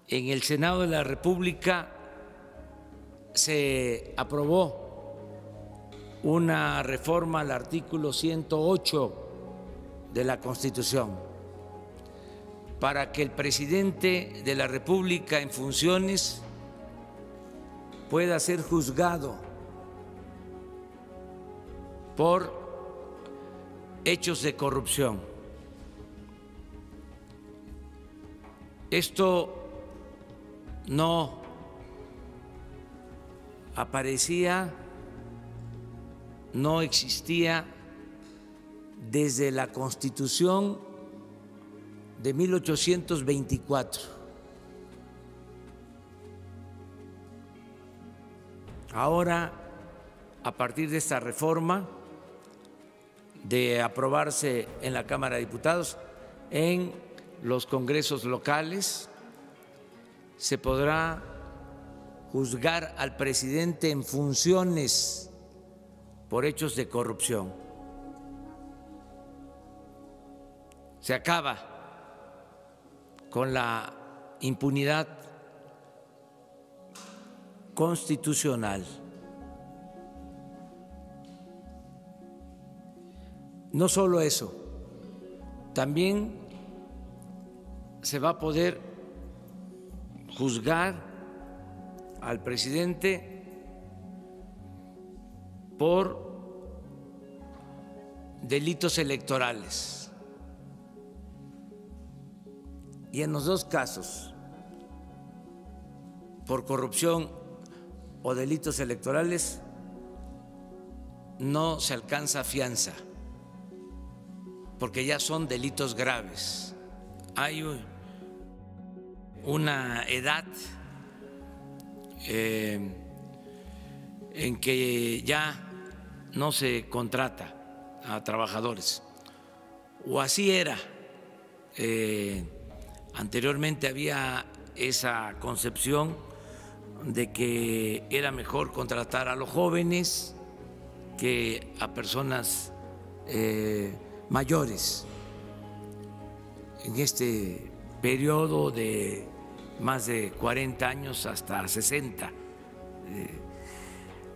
en el Senado de la República se aprobó una reforma al artículo 108 de la Constitución para que el presidente de la República en funciones pueda ser juzgado por hechos de corrupción. Esto no aparecía, no existía desde la Constitución de 1824. Ahora, a partir de esta reforma, de aprobarse en la Cámara de Diputados, en los congresos locales, se podrá juzgar al presidente en funciones por hechos de corrupción. Se acaba con la impunidad constitucional. No solo eso, también se va a poder juzgar al presidente por delitos electorales. Y en los dos casos, por corrupción o delitos electorales, no se alcanza fianza, porque ya son delitos graves. Hay una edad en que ya no se contrata a trabajadores, o así era. Anteriormente había esa concepción de que era mejor contratar a los jóvenes que a personas mayores. En este periodo de más de 40 años hasta 60.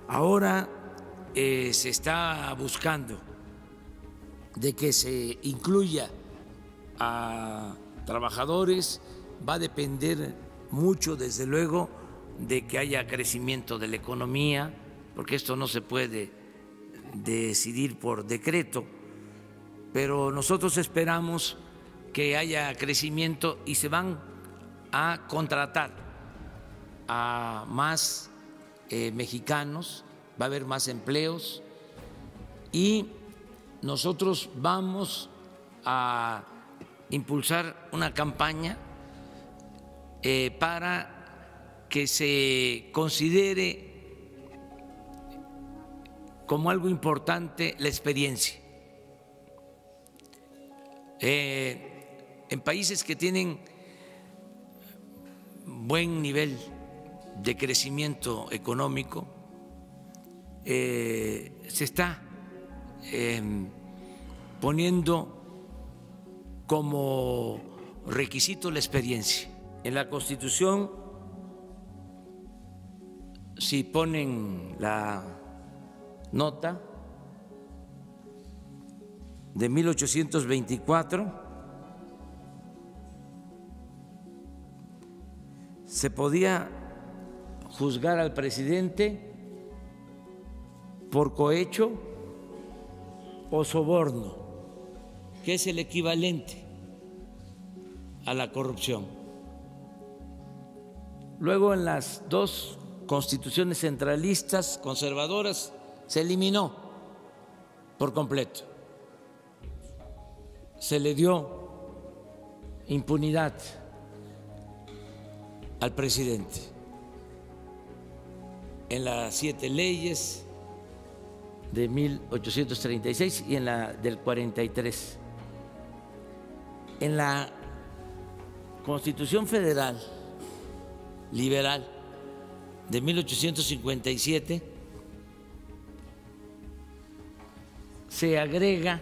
Ahora se está buscando de que se incluya a trabajadores. Va a depender mucho, desde luego, de que haya crecimiento de la economía, porque esto no se puede decidir por decreto, pero nosotros esperamos que haya crecimiento y se van a contratar a más mexicanos, va a haber más empleos y nosotros vamos a impulsar una campaña para que se considere como algo importante la experiencia. En países que tienen buen nivel de crecimiento económico, se está poniendo como requisito la experiencia. En la Constitución, si ponen la nota de 1824, se podía juzgar al presidente por cohecho o soborno, que es el equivalente a la corrupción. Luego, en las dos constituciones centralistas conservadoras, se eliminó por completo. Se le dio impunidad al presidente en las 7 leyes de 1836 y en la del 43. En la Constitución Federal Liberal de 1857 se agrega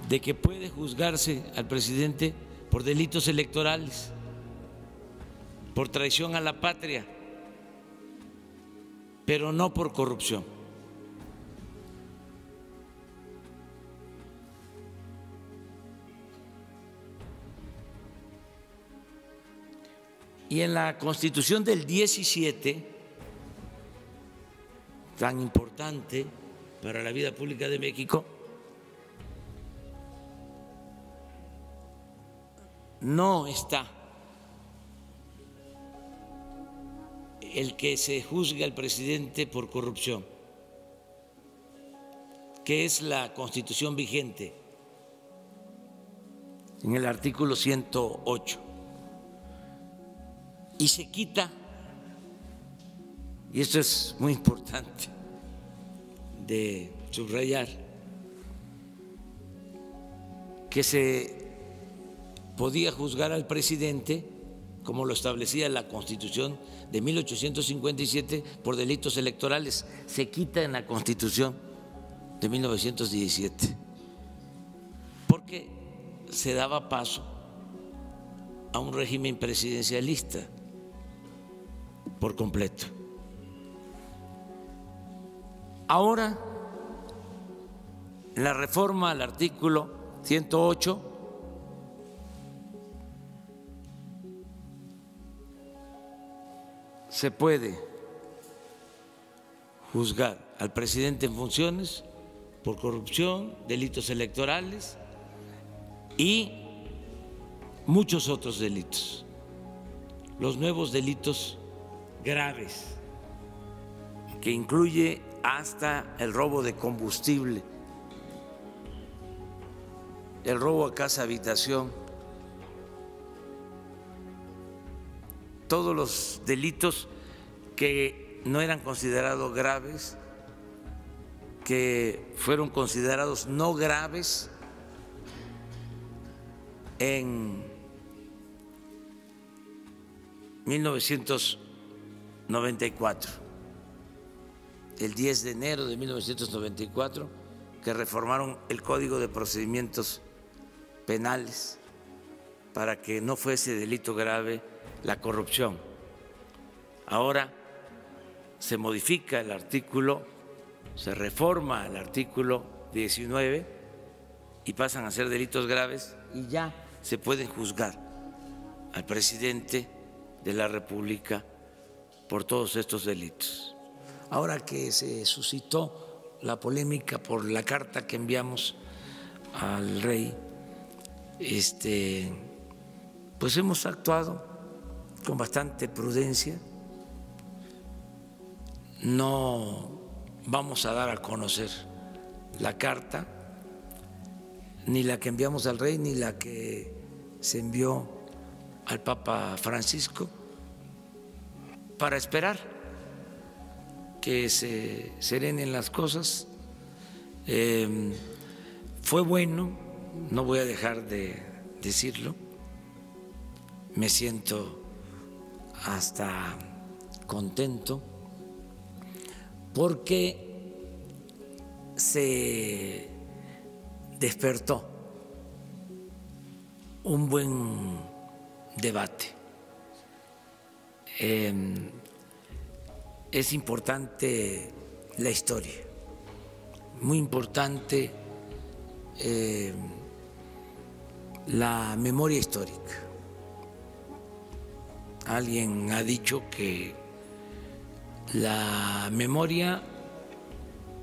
de que puede juzgarse al presidente por delitos electorales. por traición a la patria, pero no por corrupción. Y en la Constitución del 17, tan importante para la vida pública de México, no está el que se juzgue al presidente por corrupción, que es la Constitución vigente en el artículo 108. Y se quita, y esto es muy importante de subrayar, que se podía juzgar al presidente, como lo establecía la Constitución de 1857, por delitos electorales. Se quita en la Constitución de 1917, porque se daba paso a un régimen presidencialista por completo. Ahora, en la reforma al artículo 108, se puede juzgar al presidente en funciones por corrupción, delitos electorales y muchos otros delitos, los nuevos delitos graves, que incluye hasta el robo de combustible, el robo a casa habitación, todos los delitos que no eran considerados graves, que fueron considerados no graves en 1994, el 10 de enero de 1994, que reformaron el Código de Procedimientos Penales para que no fuese delito grave la corrupción. Ahora se modifica el artículo, se reforma el artículo 19 y pasan a ser delitos graves y ya se pueden juzgar al presidente de la República por todos estos delitos. Ahora que se suscitó la polémica por la carta que enviamos al rey, pues hemos actuado con bastante prudencia. No vamos a dar a conocer la carta, ni la que enviamos al rey, ni la que se envió al Papa Francisco, para esperar que se serenen las cosas. Fue bueno, no voy a dejar de decirlo, me siento hasta contento porque se despertó un buen debate. Es importante la historia, muy importante la memoria histórica. Alguien ha dicho que la memoria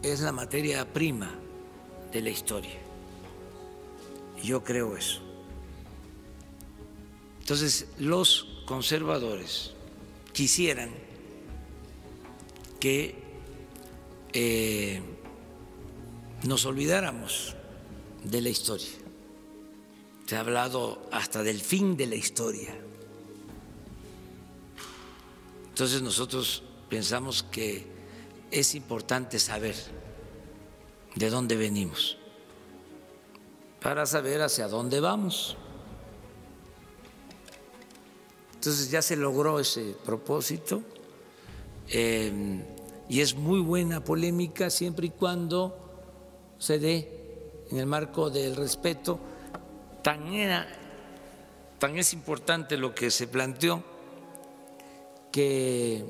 es la materia prima de la historia. Yo creo eso. Entonces, los conservadores quisieran que nos olvidáramos de la historia. Se ha hablado hasta del fin de la historia. Entonces nosotros pensamos que es importante saber de dónde venimos para saber hacia dónde vamos. Entonces ya se logró ese propósito y es muy buena polémica siempre y cuando se dé en el marco del respeto. Tan es importante lo que se planteó que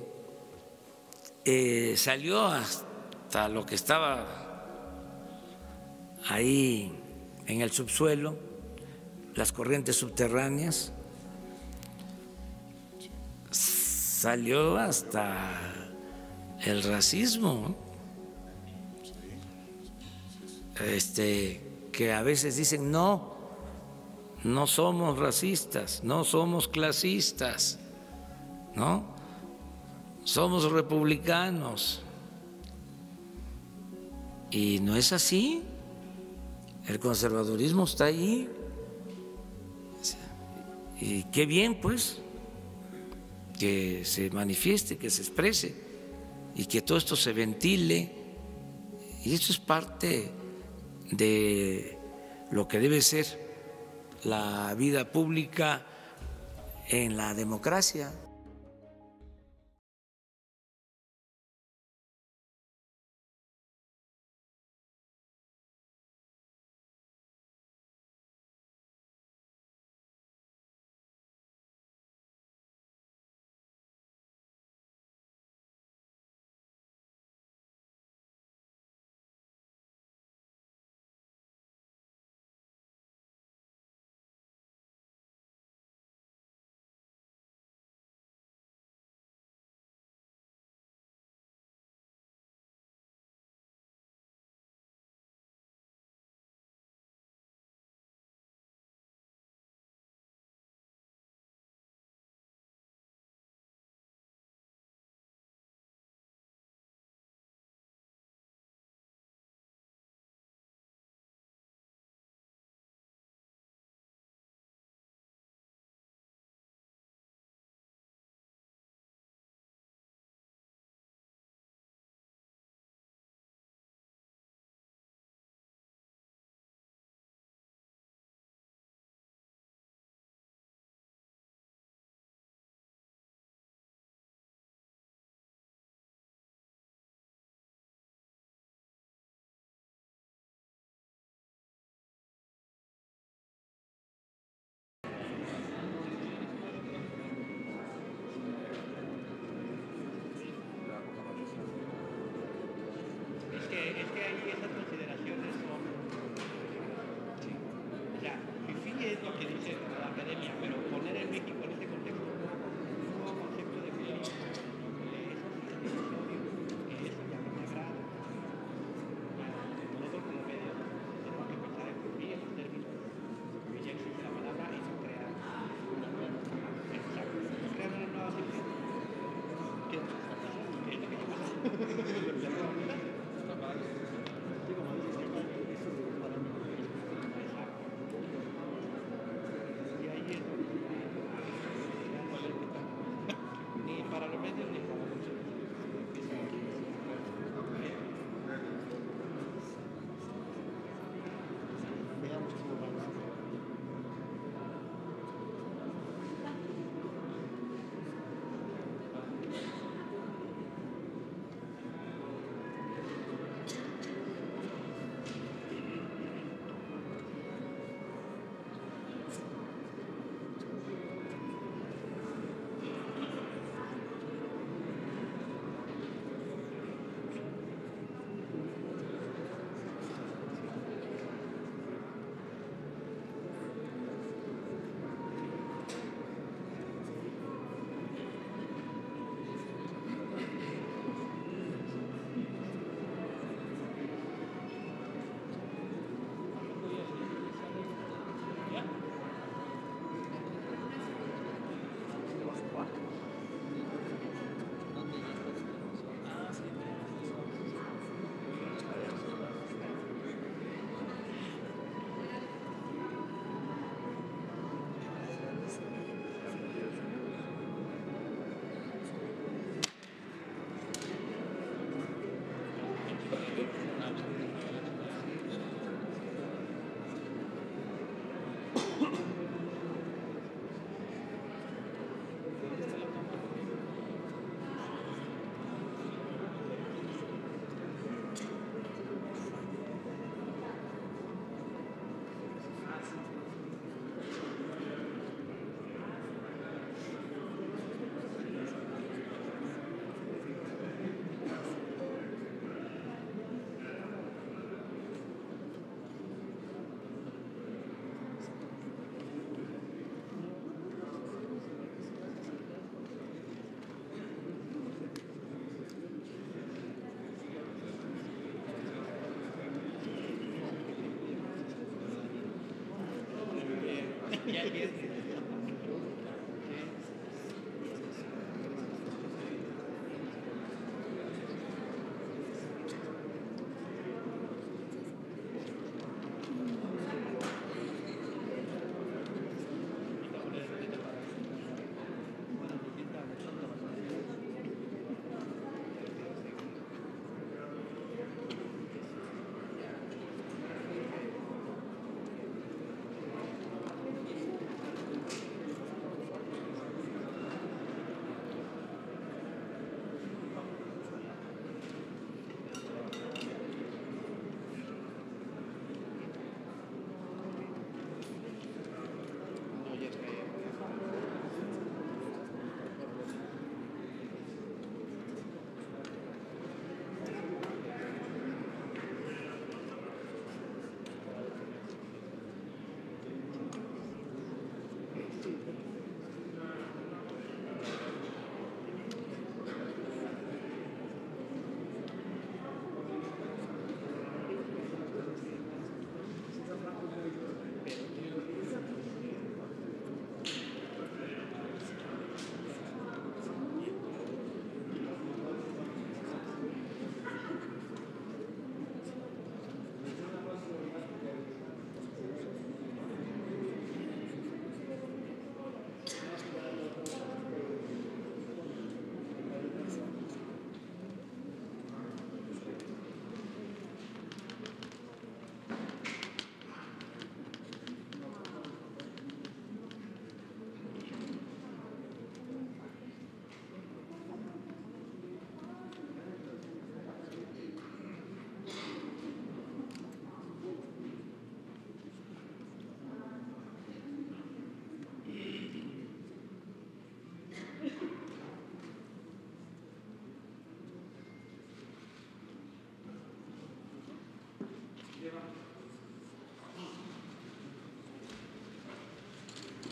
salió hasta lo que estaba ahí en el subsuelo, las corrientes subterráneas, salió hasta el racismo, que a veces dicen no somos racistas, no somos clasistas, ¿no? Somos republicanos. Y no es así. El conservadurismo está ahí. Y qué bien, pues, que se manifieste, que se exprese y que todo esto se ventile. Y esto es parte de lo que debe ser la vida pública en la democracia.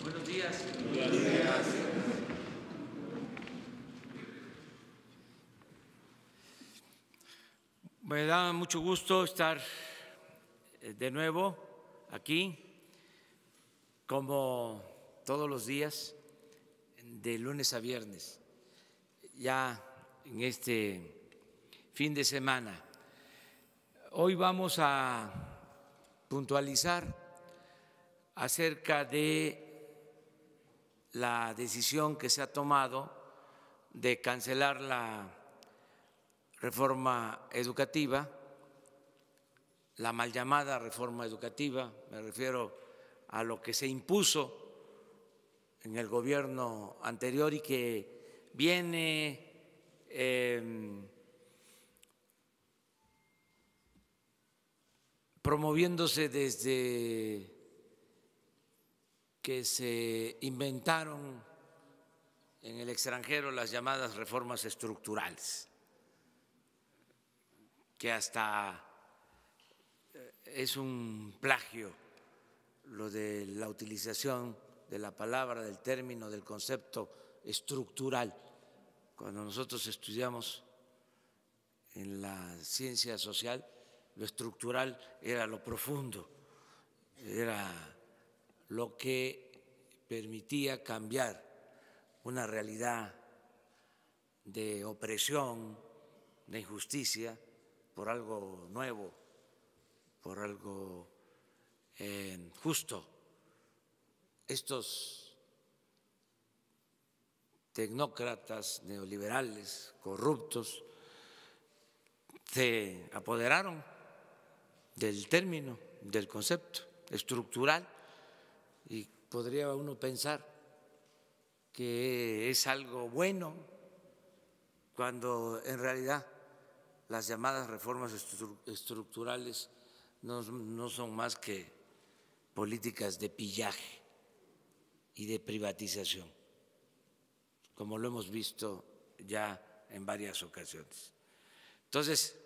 Buenos días. Me da mucho gusto estar de nuevo aquí, como todos los días, de lunes a viernes, ya en este fin de semana. Hoy vamos a puntualizar acerca de la decisión que se ha tomado de cancelar la reforma educativa, la mal llamada reforma educativa, me refiero a lo que se impuso en el gobierno anterior y que viene promoviéndose desde que se inventaron en el extranjero las llamadas reformas estructurales, que hasta es un plagio lo de la utilización de la palabra, del término, del concepto estructural. Cuando nosotros estudiamos en la ciencia social, lo estructural era lo profundo, era lo que permitía cambiar una realidad de opresión, de injusticia, por algo nuevo, por algo justo. Estos tecnócratas neoliberales corruptos se apoderaron del término, del concepto estructural, y podría uno pensar que es algo bueno cuando en realidad las llamadas reformas estructurales no son más que políticas de pillaje y de privatización, como lo hemos visto ya en varias ocasiones. Entonces,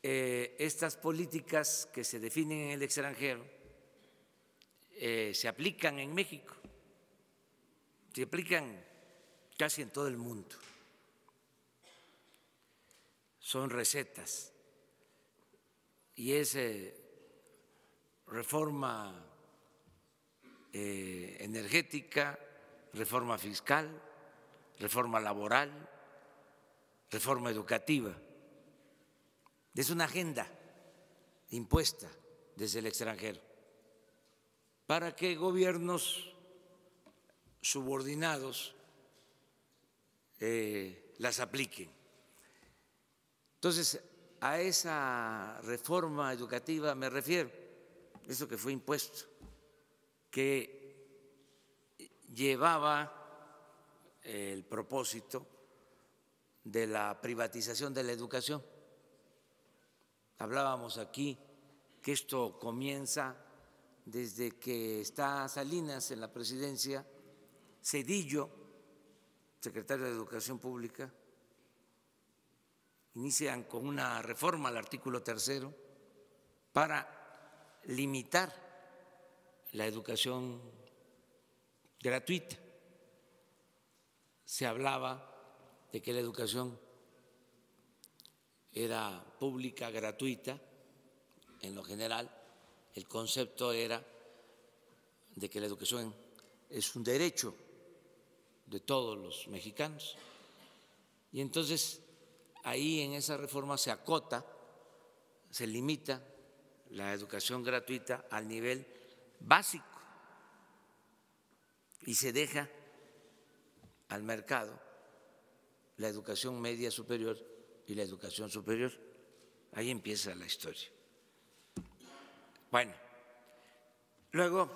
estas políticas que se definen en el extranjero se aplican en México, se aplican casi en todo el mundo. Son recetas y es reforma energética, reforma fiscal, reforma laboral, reforma educativa. Es una agenda impuesta desde el extranjero para que gobiernos subordinados las apliquen. Entonces, a esa reforma educativa me refiero, eso que fue impuesto, que llevaba el propósito de la privatización de la educación. Hablábamos aquí que esto comienza desde que está Salinas en la presidencia, Zedillo, secretario de Educación Pública, inician con una reforma al artículo 3 para limitar la educación gratuita. Se hablaba de que la educación era pública, gratuita, en lo general. El concepto era de que la educación es un derecho de todos los mexicanos. Y entonces ahí en esa reforma se acota, se limita la educación gratuita al nivel básico y se deja al mercado la educación media superior y la educación superior. Ahí empieza la historia. Bueno, luego,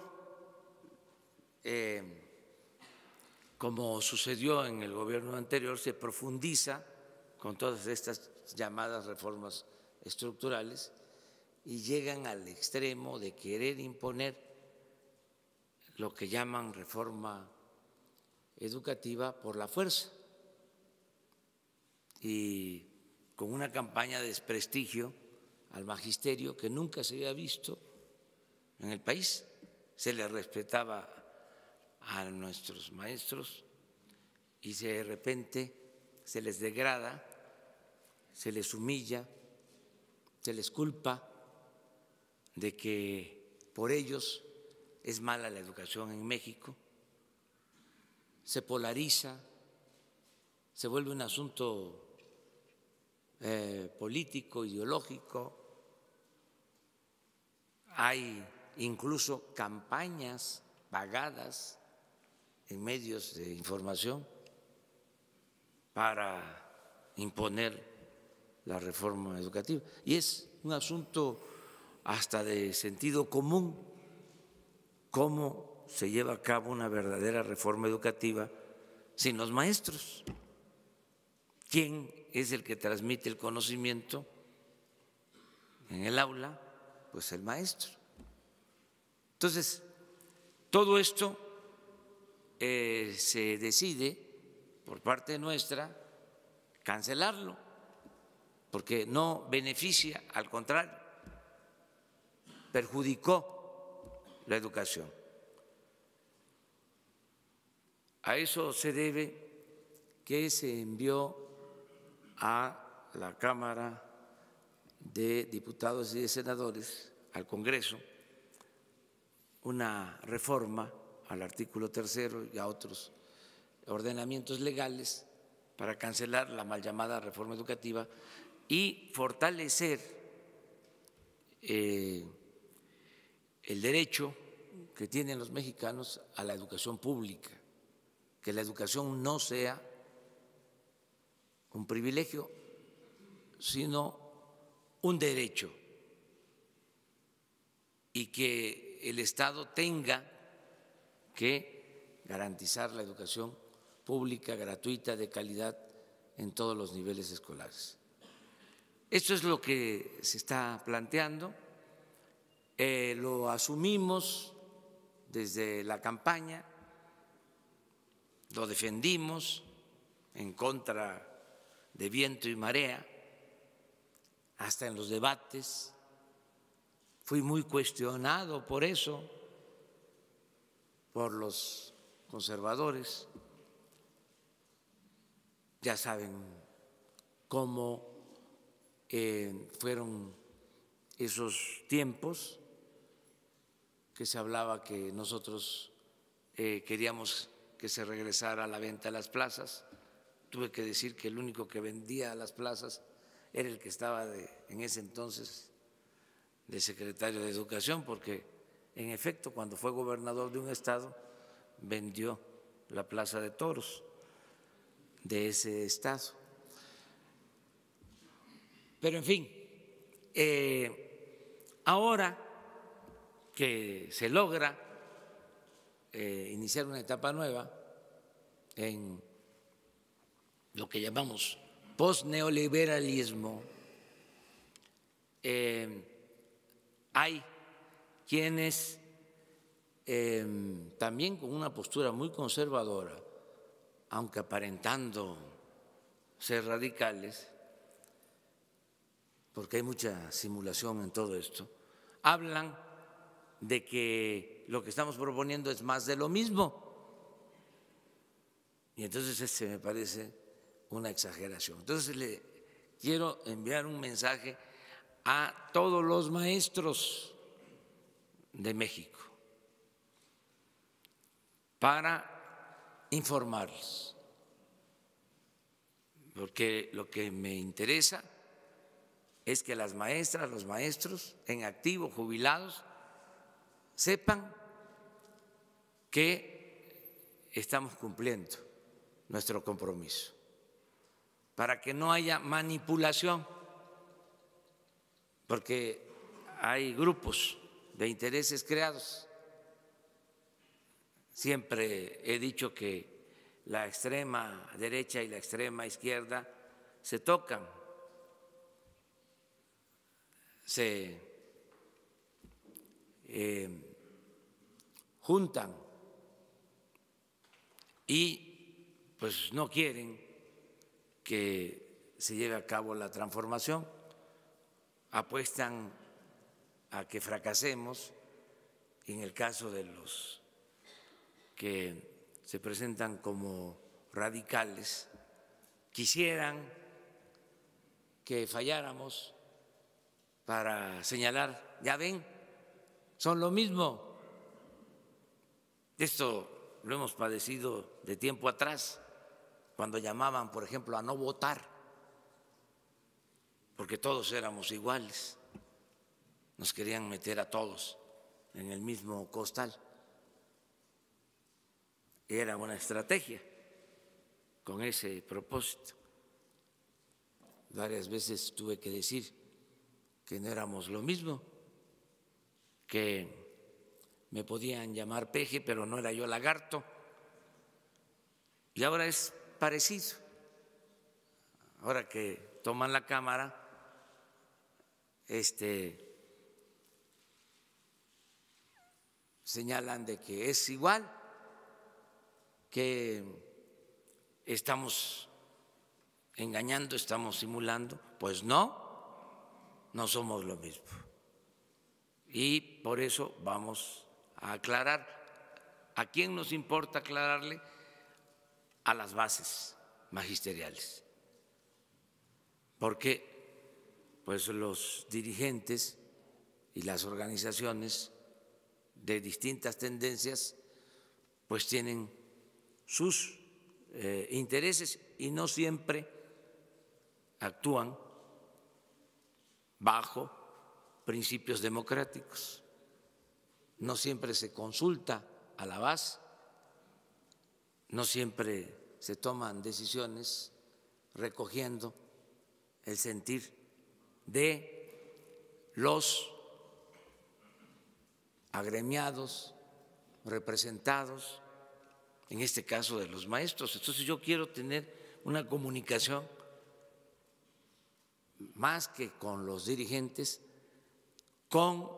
como sucedió en el gobierno anterior, se profundiza con todas estas llamadas reformas estructurales y llegan al extremo de querer imponer lo que llaman reforma educativa por la fuerza y con una campaña de desprestigio al magisterio que nunca se había visto en el país. Se le respetaba a nuestros maestros y de repente se les degrada, se les humilla, se les culpa de que por ellos es mala la educación en México, se polariza, se vuelve un asunto político, ideológico. Hay incluso campañas pagadas en medios de información para imponer la reforma educativa. Y es un asunto hasta de sentido común cómo se lleva a cabo una verdadera reforma educativa sin los maestros. ¿Quién es el que transmite el conocimiento en el aula? Pues el maestro. Entonces, todo esto se decide por parte nuestra cancelarlo, porque no beneficia, al contrario, perjudicó la educación. A eso se debe que se envió a la Cámara de Diputados y de Senadores, al Congreso, una reforma al artículo 3 y a otros ordenamientos legales para cancelar la mal llamada reforma educativa y fortalecer el derecho que tienen los mexicanos a la educación pública, que la educación no sea un privilegio, sino un derecho, y que el Estado tenga que garantizar la educación pública, gratuita, de calidad en todos los niveles escolares. Esto es lo que se está planteando, lo asumimos desde la campaña, lo defendimos en contra de viento y marea, hasta en los debates. Fui muy cuestionado por eso, por los conservadores. Ya saben cómo fueron esos tiempos que se hablaba que nosotros queríamos que se regresara a la venta de las plazas. Tuve que decir que el único que vendía las plazas era el que estaba en ese entonces de secretario de Educación, porque en efecto cuando fue gobernador de un estado vendió la Plaza de Toros de ese estado. Pero en fin, ahora que se logra iniciar una etapa nueva en lo que llamamos postneoliberalismo, hay quienes también con una postura muy conservadora, aunque aparentando ser radicales, porque hay mucha simulación en todo esto, hablan de que lo que estamos proponiendo es más de lo mismo. Y entonces me parece una exageración. Entonces le quiero enviar un mensaje a todos los maestros de México para informarles, porque lo que me interesa es que las maestras, los maestros en activo, jubilados, sepan que estamos cumpliendo nuestro compromiso, para que no haya manipulación, porque hay grupos de intereses creados. Siempre he dicho que la extrema derecha y la extrema izquierda se tocan, se juntan y pues no quieren que se lleve a cabo la transformación, apuestan a que fracasemos. En el caso de los que se presentan como radicales, quisieran que falláramos para señalar, ya ven, son lo mismo. Esto lo hemos padecido de tiempo atrás, cuando llamaban, por ejemplo, a no votar, porque todos éramos iguales, nos querían meter a todos en el mismo costal. Era una estrategia con ese propósito. Varias veces tuve que decir que no éramos lo mismo, que me podían llamar peje, pero no era yo lagarto. Y ahora es parecido. Ahora que toman la Cámara, señalan de que es igual, que estamos engañando, estamos simulando. Pues no, no somos lo mismo. Y por eso vamos a aclarar. ¿A quién nos importa aclararle? A las bases magisteriales, porque pues los dirigentes y las organizaciones de distintas tendencias pues tienen sus intereses y no siempre actúan bajo principios democráticos, no siempre se consulta a la base, no siempre se toman decisiones recogiendo el sentir de los agremiados, representados, en este caso de los maestros. Entonces yo quiero tener una comunicación más que con los dirigentes, con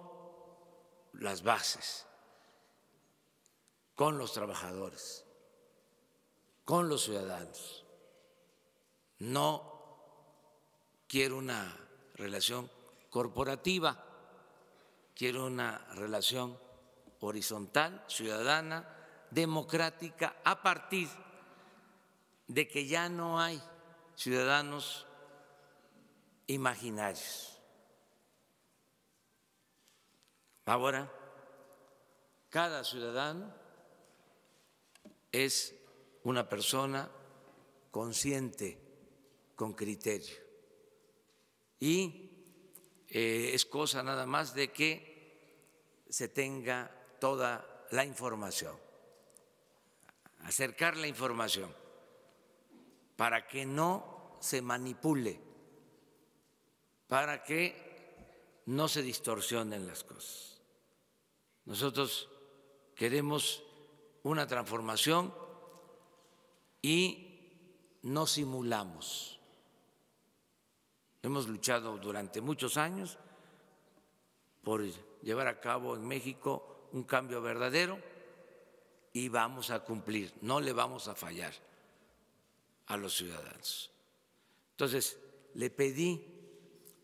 las bases, con los trabajadores, con los ciudadanos. No quiero una relación corporativa, quiero una relación horizontal, ciudadana, democrática, a partir de que ya no hay ciudadanos imaginarios. Ahora Cada ciudadano es una persona consciente, con criterio. Y es cosa nada más de que se tenga toda la información, acercar la información para que no se manipule, para que no se distorsionen las cosas. Nosotros queremos una transformación y no simulamos. Hemos luchado durante muchos años por llevar a cabo en México un cambio verdadero y vamos a cumplir, no le vamos a fallar a los ciudadanos. Entonces, le pedí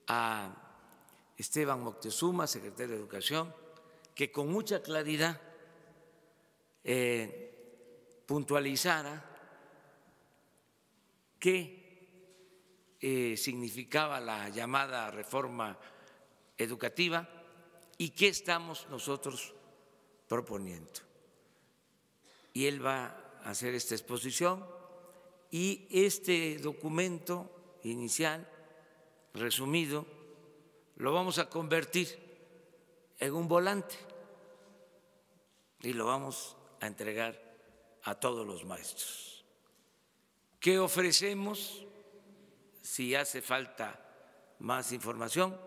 a Esteban Moctezuma, secretario de Educación, que con mucha claridad puntualizara qué significaba la llamada reforma educativa y qué estamos nosotros proponiendo. Y él va a hacer esta exposición y este documento inicial, resumido, lo vamos a convertir en un volante y lo vamos a entregar a todos los maestros. ¿Qué ofrecemos? Si hace falta más información,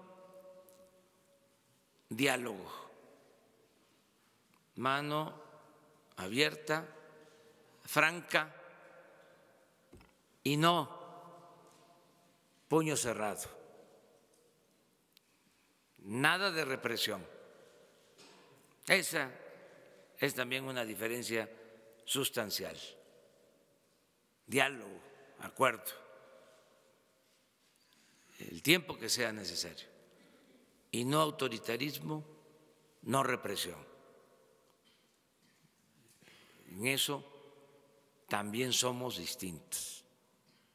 diálogo, mano abierta, franca y no puño cerrado, nada de represión. Esa es también una diferencia sustancial. Diálogo, acuerdo, el tiempo que sea necesario, y no autoritarismo, no represión. En eso también somos distintos,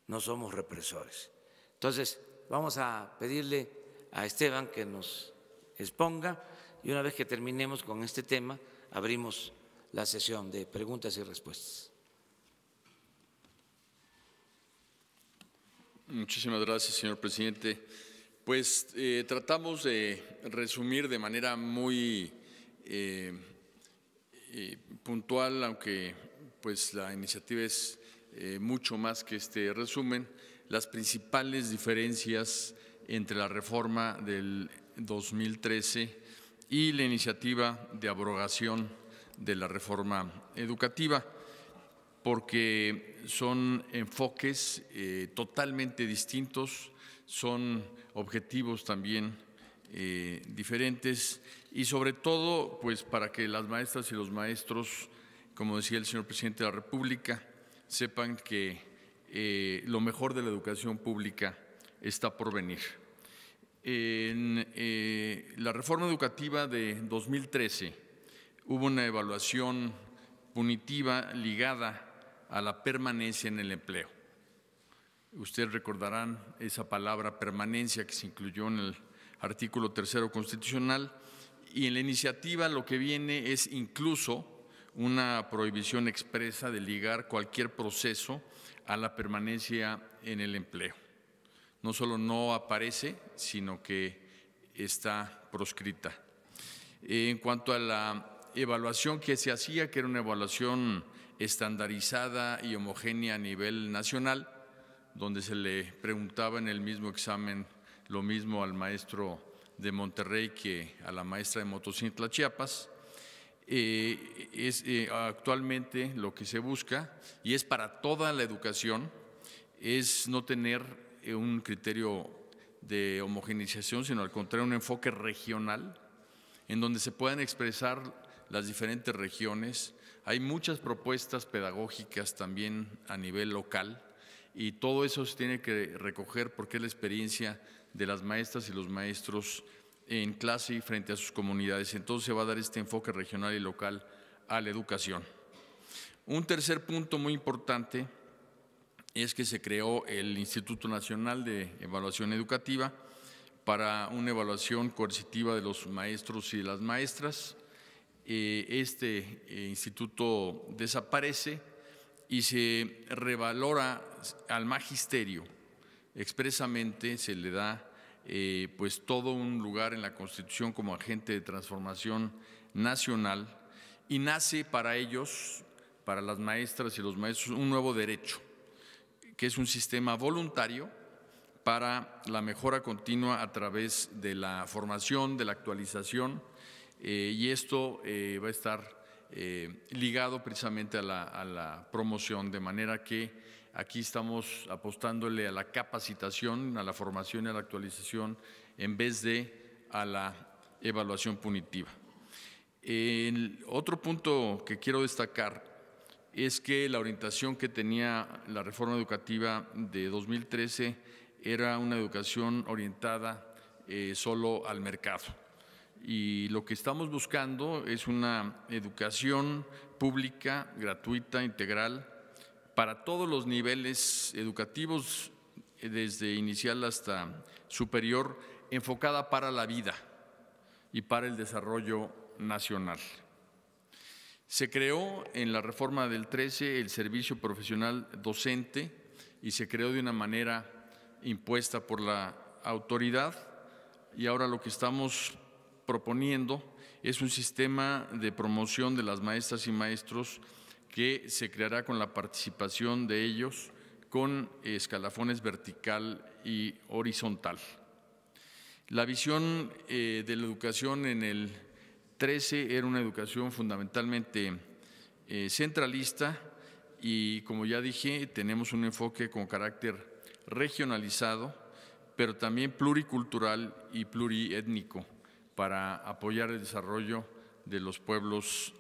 no somos represores. Entonces, vamos a pedirle a Esteban que nos exponga y una vez que terminemos con este tema, abrimos la sesión de preguntas y respuestas. Muchísimas gracias, señor presidente. Pues tratamos de resumir de manera muy puntual, aunque pues la iniciativa es mucho más que este resumen, las principales diferencias entre la reforma del 2013 y la iniciativa de abrogación de la reforma educativa, porque son enfoques totalmente distintos, son objetivos también diferentes y sobre todo pues para que las maestras y los maestros, como decía el señor presidente de la República, sepan que lo mejor de la educación pública está por venir. En la reforma educativa de 2013 hubo una evaluación punitiva ligada a la permanencia en el empleo. Ustedes recordarán esa palabra permanencia que se incluyó en el artículo 3º constitucional, y en la iniciativa lo que viene es incluso una prohibición expresa de ligar cualquier proceso a la permanencia en el empleo. No solo no aparece, sino que está proscrita. En cuanto a la evaluación que se hacía, que era una evaluación estandarizada y homogénea a nivel nacional, donde se le preguntaba en el mismo examen lo mismo al maestro de Monterrey que a la maestra de Motocintla, Chiapas. Actualmente lo que se busca, y es para toda la educación, es no tener un criterio de homogeneización, sino al contrario un enfoque regional, en donde se puedan expresar las diferentes regiones. Hay muchas propuestas pedagógicas también a nivel local y todo eso se tiene que recoger porque es la experiencia de las maestras y los maestros en clase y frente a sus comunidades. Entonces se va a dar este enfoque regional y local a la educación. Un tercer punto muy importante es que se creó el Instituto Nacional de Evaluación Educativa para una evaluación coercitiva de los maestros y de las maestras. este instituto desaparece y se revalora al magisterio. Expresamente se le da pues todo un lugar en la Constitución como agente de transformación nacional y nace para ellos, para las maestras y los maestros, un nuevo derecho, que es un sistema voluntario para la mejora continua a través de la formación, de la actualización, y esto va a estar ligado precisamente a la promoción, de manera que aquí estamos apostándole a la capacitación, a la formación y a la actualización en vez de a la evaluación punitiva. El otro punto que quiero destacar es que la orientación que tenía la reforma educativa de 2013 era una educación orientada solo al mercado. Y lo que estamos buscando es una educación pública, gratuita, integral, para todos los niveles educativos, desde inicial hasta superior, enfocada para la vida y para el desarrollo nacional. Se creó en la reforma del 13 el servicio profesional docente y se creó de una manera impuesta por la autoridad, y ahora lo que estamos proponiendo es un sistema de promoción de las maestras y maestros que se creará con la participación de ellos con escalafones vertical y horizontal. La visión de la educación en el 13 era una educación fundamentalmente centralista y, como ya dije, tenemos un enfoque con carácter regionalizado, pero también pluricultural y pluriétnico para apoyar el desarrollo de los pueblos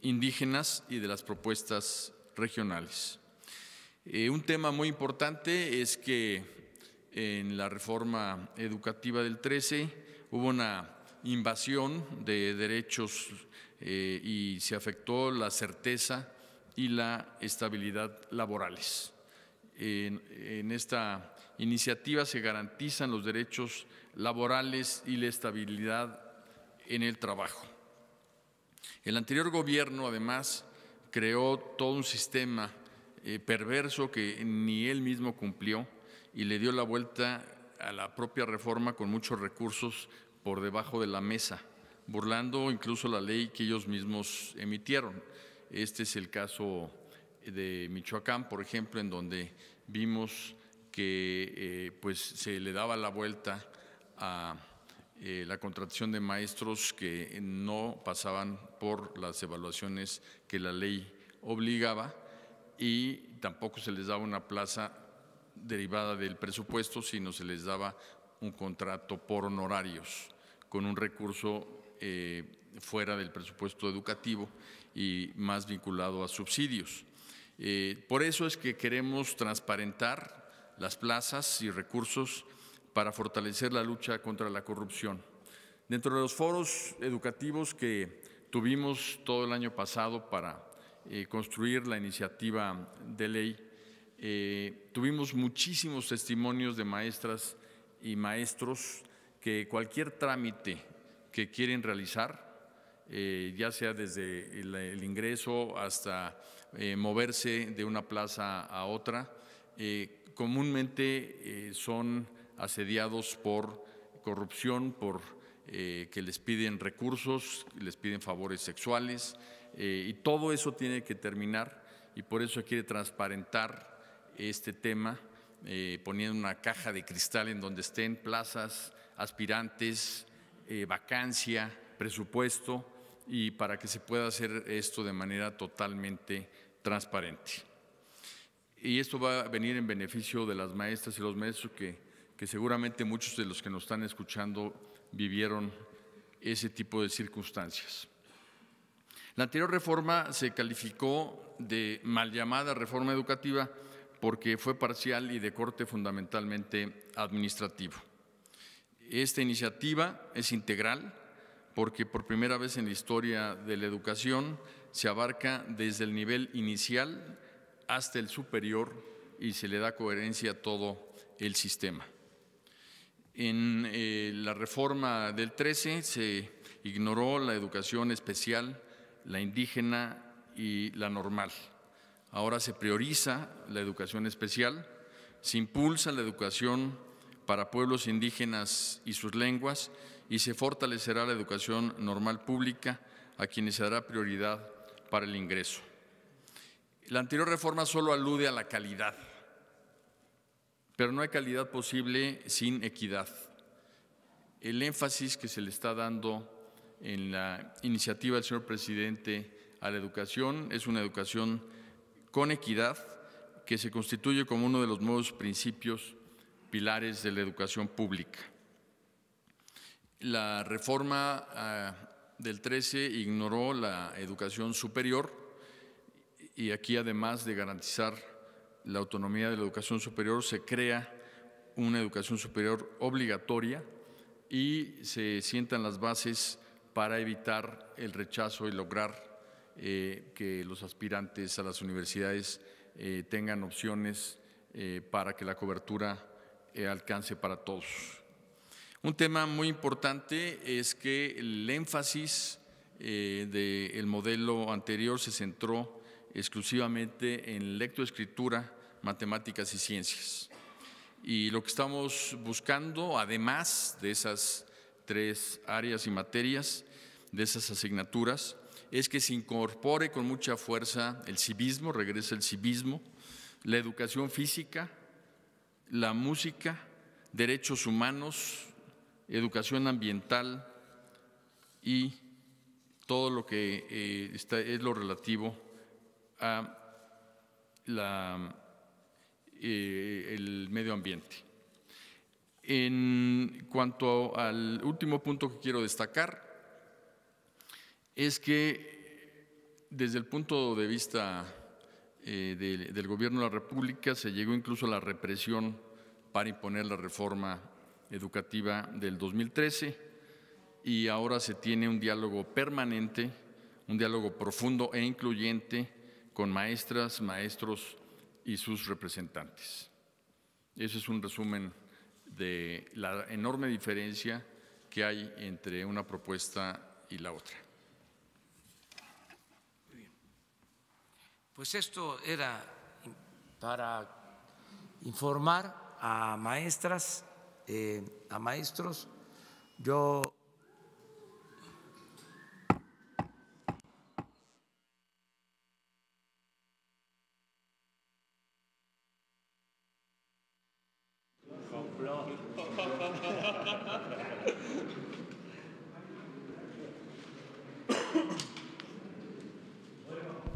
indígenas y de las propuestas regionales. Un tema muy importante es que en la reforma educativa del 13 hubo una invasión de derechos y se afectó la certeza y la estabilidad laborales. En esta iniciativa se garantizan los derechos laborales y la estabilidad en el trabajo. El anterior gobierno, además, creó todo un sistema perverso que ni él mismo cumplió y le dio la vuelta a la propia reforma con muchos recursos por debajo de la mesa, burlando incluso la ley que ellos mismos emitieron. Este es el caso de Michoacán, por ejemplo, en donde vimos que pues se le daba la vuelta a la contratación de maestros que no pasaban por las evaluaciones que la ley obligaba, y tampoco se les daba una plaza derivada del presupuesto, sino se les daba un contrato por honorarios con un recurso fuera del presupuesto educativo y más vinculado a subsidios. Por eso es que queremos transparentar las plazas y recursos para fortalecer la lucha contra la corrupción. Dentro de los foros educativos que tuvimos todo el año pasado para construir la iniciativa de ley, tuvimos muchísimos testimonios de maestras y maestros que cualquier trámite que quieren realizar, ya sea desde el ingreso hasta moverse de una plaza a otra, comúnmente son asediados por corrupción, por que les piden recursos, les piden favores sexuales, y todo eso tiene que terminar, y por eso quiere transparentar este tema, poniendo una caja de cristal en donde estén plazas, aspirantes, vacancia, presupuesto, y para que se pueda hacer esto de manera totalmente transparente. Y esto va a venir en beneficio de las maestras y los maestros que seguramente muchos de los que nos están escuchando vivieron ese tipo de circunstancias. La anterior reforma se calificó de mal llamada reforma educativa porque fue parcial y de corte fundamentalmente administrativo. Esta iniciativa es integral porque por primera vez en la historia de la educación se abarca desde el nivel inicial hasta el superior y se le da coherencia a todo el sistema. En la reforma del 13 se ignoró la educación especial la indígena y la normal. Ahora se prioriza la educación especial, se impulsa la educación para pueblos indígenas y sus lenguas y se fortalecerá la educación normal pública a quienes se dará prioridad para el ingreso. La anterior reforma solo alude a la calidad, pero no hay calidad posible sin equidad. El énfasis que se le está dando en la iniciativa del señor presidente a la educación es una educación con equidad que se constituye como uno de los nuevos principios pilares de la educación pública. La reforma del 13 ignoró la educación superior y aquí, además de garantizar la autonomía de la educación superior, se crea una educación superior obligatoria y se sientan las bases para evitar el rechazo y lograr que los aspirantes a las universidades tengan opciones para que la cobertura alcance para todos. Un tema muy importante es que el énfasis del modelo anterior se centró exclusivamente en lectoescritura, matemáticas y ciencias. Y lo que estamos buscando, además de esas 3 áreas y materias, de esas asignaturas, es que se incorpore con mucha fuerza el civismo, regrese el civismo, la educación física, la música, derechos humanos, educación ambiental y todo lo que es lo relativo a el medio ambiente. En cuanto al último punto que quiero destacar, es que desde el punto de vista del Gobierno de la República se llegó incluso a la represión para imponer la reforma educativa del 2013 y ahora se tiene un diálogo permanente, un diálogo profundo e incluyente con maestras, maestros y sus representantes. Ese es un resumen de la enorme diferencia que hay entre una propuesta y la otra. Pues esto era para informar a maestras, a maestros. Yo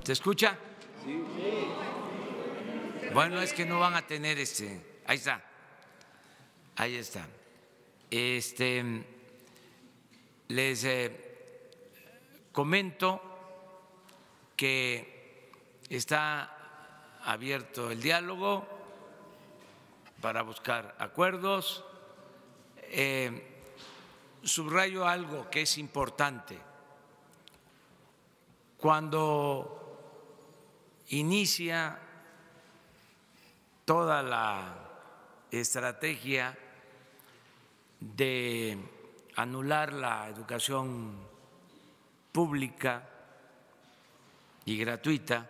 ¿se escucha? Sí. Bueno, es que no van a tener ahí está. Ahí está. Les comento que está abierto el diálogo para buscar acuerdos. Subrayo algo que es importante. Cuando inicia toda la estrategia de anular la educación pública y gratuita,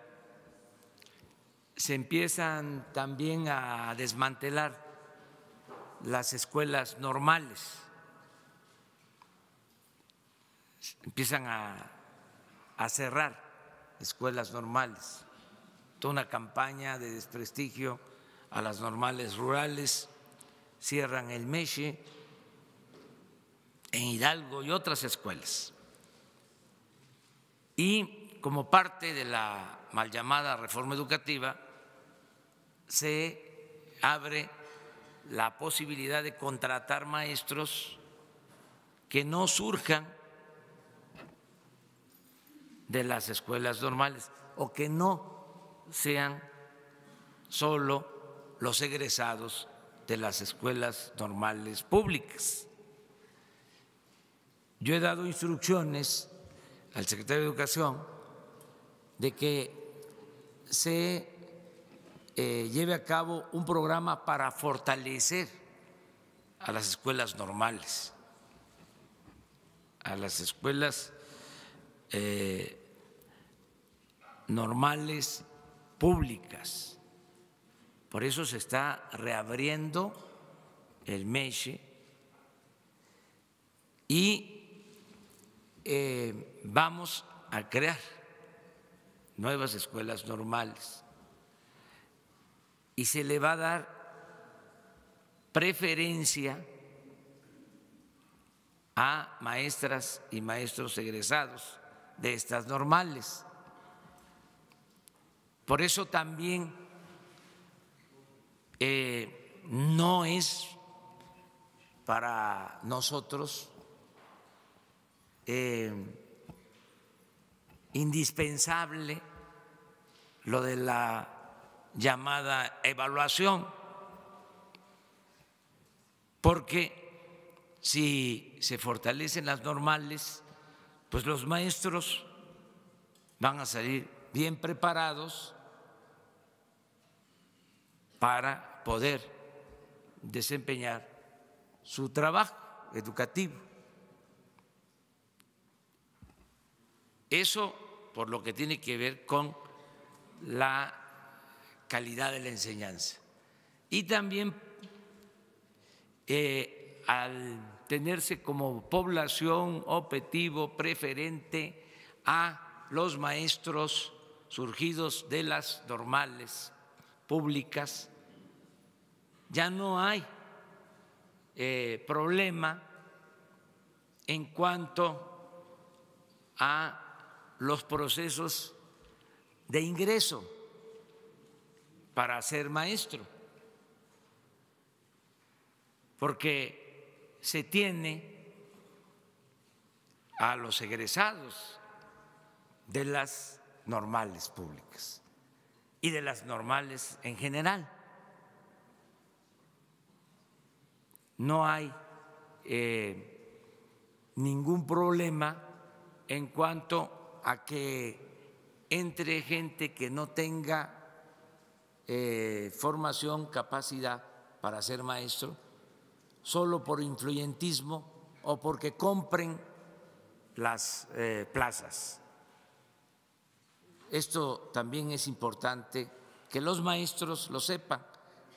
se empiezan también a desmantelar las escuelas normales, empiezan a cerrar escuelas normales, toda una campaña de desprestigio a las normales rurales, cierran el Meche en Hidalgo y otras escuelas. Y como parte de la mal llamada reforma educativa, se abre la posibilidad de contratar maestros que no surjan de las escuelas normales o que no sean solo los egresados de las escuelas normales públicas. Yo he dado instrucciones al secretario de Educación de que se lleve a cabo un programa para fortalecer a las escuelas normales, a las escuelas normales públicas. Por eso se está reabriendo el MESHE y vamos a crear nuevas escuelas normales y se le va a dar preferencia a maestras y maestros egresados de estas normales. Por eso también no es para nosotros indispensable lo de la llamada evaluación, porque si se fortalecen las normales, pues los maestros van a salir bien preparados para poder desempeñar su trabajo educativo. Eso por lo que tiene que ver con la calidad de la enseñanza. Y también al tenerse como población objetivo preferente a los maestros surgidos de las normales públicas, ya no hay problema en cuanto a los procesos de ingreso para ser maestro, porque se tiene a los egresados de las normales públicas y de las normales en general. No hay ningún problema en cuanto a que entre gente que no tenga formación, capacidad para ser maestro, solo por influyentismo o porque compren las plazas. Esto también es importante que los maestros lo sepan,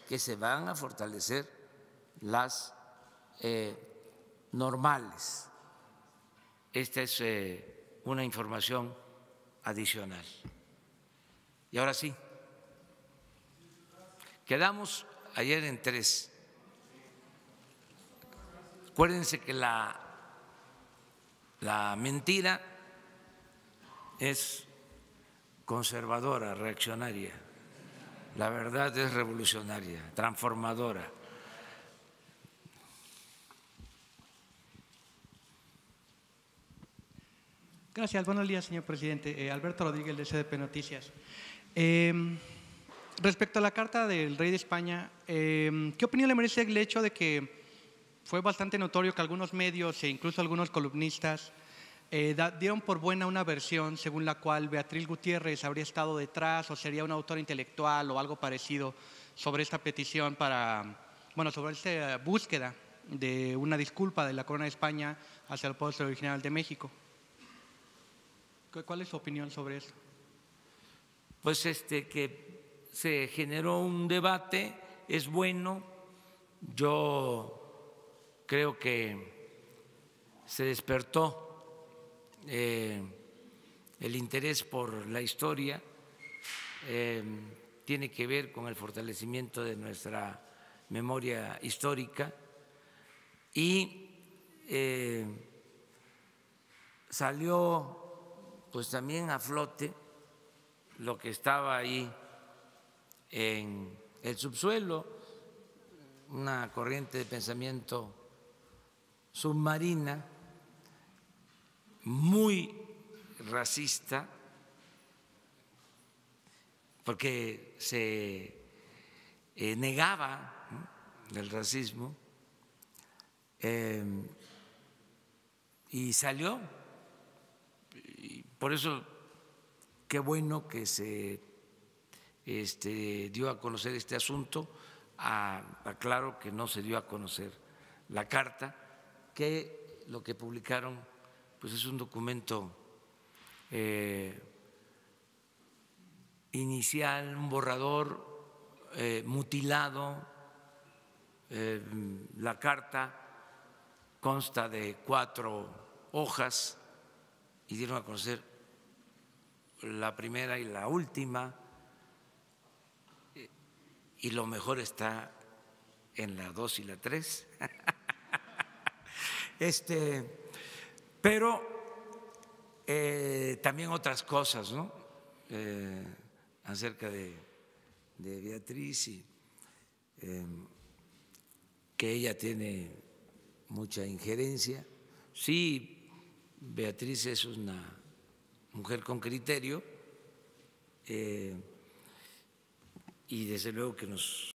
que se van a fortalecer las normales. Esta es una información adicional. Y ahora sí, quedamos ayer en 3. Acuérdense que la mentira es conservadora, reaccionaria. La verdad es revolucionaria, transformadora. Gracias. Buenos días, señor presidente. Alberto Rodríguez, de CDP Noticias. Respecto a la carta del rey de España, ¿qué opinión le merece el hecho de que fue bastante notorio que algunos medios e incluso algunos columnistas dieron por buena una versión según la cual Beatriz Gutiérrez habría estado detrás o sería una autora intelectual o algo parecido sobre esta petición sobre esta búsqueda de una disculpa de la Corona de España hacia el pueblo original de México? ¿Cuál es su opinión sobre eso? Pues que se generó un debate, es bueno. Yo creo que se despertó el interés por la historia, tiene que ver con el fortalecimiento de nuestra memoria histórica y salió pues también a flote lo que estaba ahí en el subsuelo, una corriente de pensamiento submarina muy racista, porque se negaba el racismo y salió. Y por eso qué bueno que se dio a conocer este asunto. Aclaro que no se dio a conocer la carta, que lo que publicaron pues es un documento inicial, un borrador mutilado. La carta consta de 4 hojas y dieron a conocer la primera y la última, y lo mejor está en la 2 y la 3. Pero también otras cosas, ¿no? Acerca de Beatriz, y que ella tiene mucha injerencia. Sí, Beatriz es una mujer con criterio, y desde luego que nos